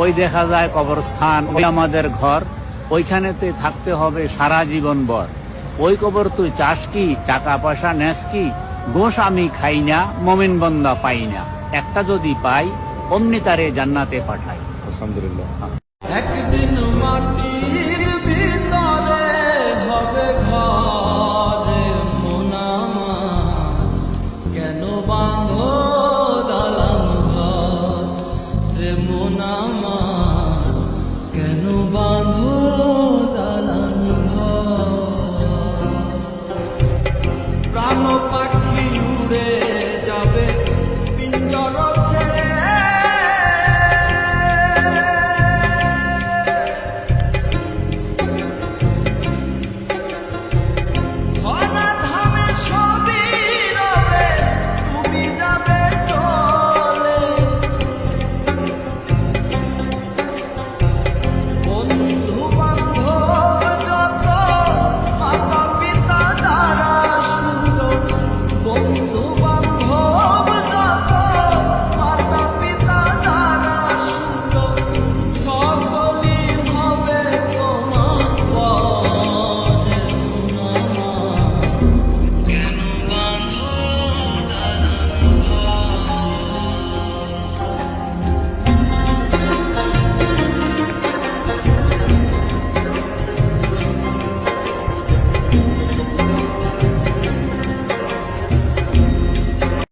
ওই দেখা যায় কবরস্থান, ওই আমাদের ঘর, ওইখানেতে থাকতে হবে সারা জীবন ভর। ওই কবর তুই চাস কি, টাকা পয়সা নেস কি, ঘোষ আমি খাই না, মমিন বন্দা পাই না, একটা যদি পাই অমনি তারে জান্নাতে পাঠাই। আলহামদুলিল্লাহ। একদিন মাটির ভিতরে হবে ঘরে মোনামা, কেন বাঁধো দালান ঘর রে মোনামা, কেন বাঁধো